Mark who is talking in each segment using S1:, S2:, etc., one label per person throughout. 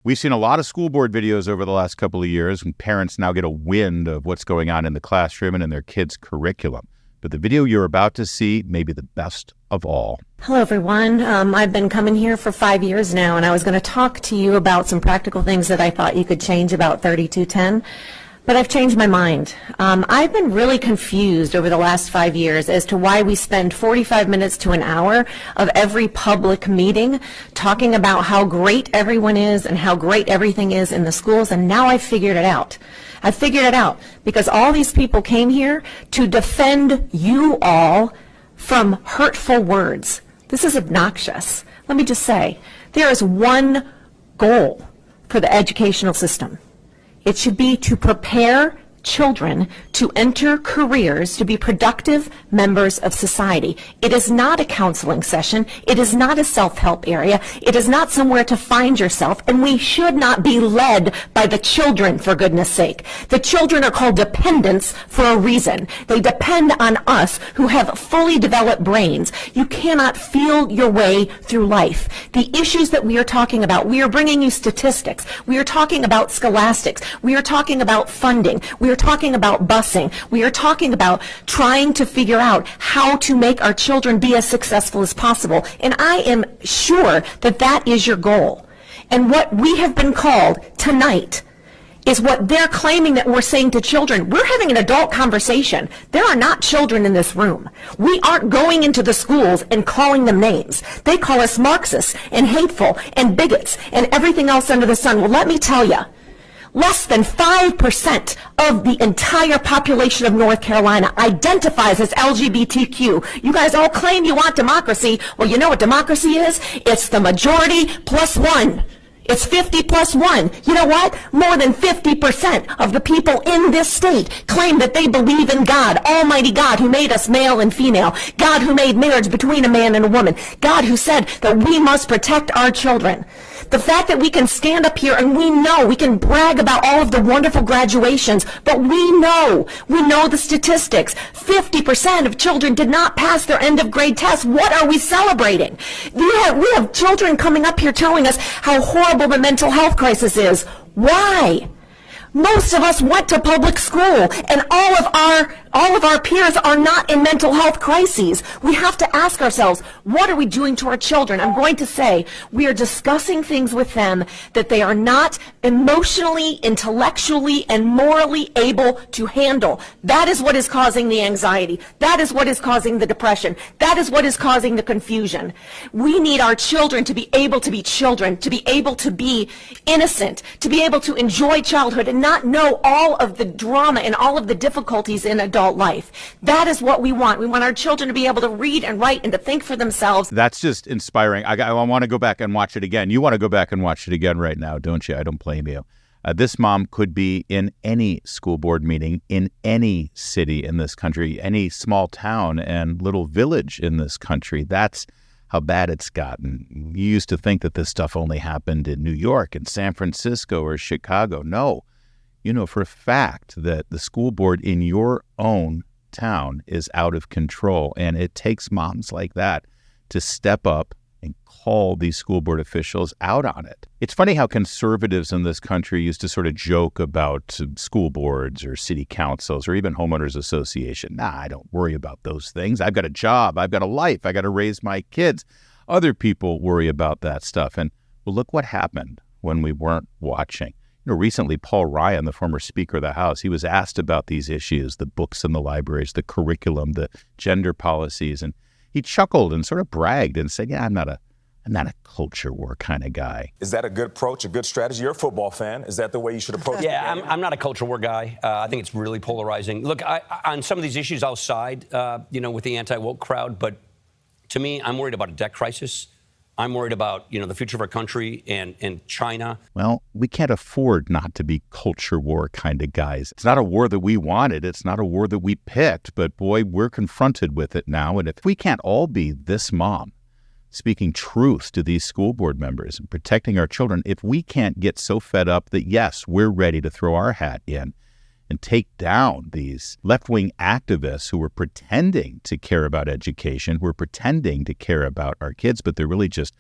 S1: We've seen a lot of school board videos over the last couple of years, and parents now get a wind of what's going on in the classroom and in their kids' curriculum. But the video you're about to see may be the best of all.
S2: Hello, everyone. I've been coming here for 5 years now, and I was going to talk to you about some practical things that I thought you could change about 3210. But I've changed my mind. I've been really confused over the last 5 years as to why we spend 45 minutes to an hour of every public meeting talking about how great everyone is and how great everything is in the schools, and now I've figured it out. I figured it out because all these people came here to defend you all from hurtful words. This is obnoxious. Let me just say, there is one goal for the educational system. It should be to prepare children to enter careers to be productive members of society. It is not a counseling session. It is not a self-help area. It is not somewhere to find yourself, and we should not be led by the children, for goodness sake. The children are called dependents for a reason. They depend on us who have fully developed brains. You cannot feel your way through life. The issues that we are talking about, we are bringing you statistics. We are talking about scholastics. We are talking about funding. We are talking about busing. We are talking about trying to figure out how to make our children be as successful as possible. And I am sure that that is your goal. And what we have been called tonight is what they're claiming that we're saying to children. We're having an adult conversation. There are not children in this room. We aren't going into the schools and calling them names. They call us Marxists and hateful and bigots and everything else under the sun. Well, let me tell you, less than 5% of the entire population of North Carolina identifies as LGBTQ. You guys all claim you want democracy. Well, you know what democracy is? It's the majority plus one. It's 50 plus 1. You know what? More than 50% of the people in this state claim that they believe in God, Almighty God, who made us male and female, God who made marriage between a man and a woman, God who said that we must protect our children. The fact that we can stand up here and we can brag about all of the wonderful graduations, but we know the statistics. 50% of children did not pass their end of grade tests. What are we celebrating? We have children coming up here telling us how horrible the mental health crisis is. Why? Most of us went to public school, and all of our peers are not in mental health crises. We have to ask ourselves, what are we doing to our children? I'm going to say we are discussing things with them that they are not emotionally, intellectually, and morally able to handle. That is what is causing the anxiety. That is what is causing the depression. That is what is causing the confusion. We need our children to be able to be children, to be able to be innocent, to be able to enjoy childhood and not know all of the drama and all of the difficulties in adult life. That is what we want. We want our children to be able to read and write and to think for themselves.
S1: That's just inspiring. I want to go back and watch it again. You want to go back and watch it again right now, don't you? I don't blame you. This mom could be in any school board meeting in any city in this country, any small town and little village in this country. That's how bad it's gotten. You used to think that this stuff only happened in New York and San Francisco or Chicago. No. You know for a fact that the school board in your own town is out of control, and it takes moms like that to step up and call these school board officials out on it. It's funny how conservatives in this country used to sort of joke about school boards or city councils or even homeowners association. Nah, I don't worry about those things. I've got a job. I've got a life. I got to raise my kids. Other people worry about that stuff. And well, look what happened when we weren't watching. You know, recently, Paul Ryan, the former Speaker of the House, he was asked about these issues, the books in the libraries, the curriculum, the gender policies, and he chuckled and sort of bragged and said, yeah, I'm not a culture war kind of guy.
S3: Is that a good approach, a good strategy? You're a football fan. Is that the way you should approach it?
S4: Yeah, I'm not a culture war guy. I think it's really polarizing. Look, on some of these issues, I'll side, with the anti-woke crowd, but to me, I'm worried about a debt crisis. I'm worried about, the future of our country and China.
S1: Well, we can't afford not to be culture war kind of guys. It's not a war that we wanted. It's not a war that we picked. But boy, we're confronted with it now. And if we can't all be this mom speaking truth to these school board members and protecting our children, if we can't get so fed up that, yes, we're ready to throw our hat in and take down these left-wing activists who are pretending to care about education, who are pretending to care about our kids, but they're really just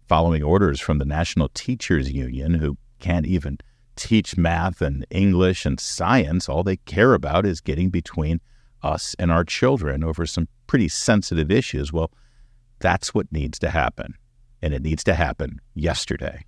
S1: following orders from the National Teachers Union, who can't even teach math and English and science. All they care about is getting between us and our children over some pretty sensitive issues. Well, that's what needs to happen. And it needs to happen yesterday.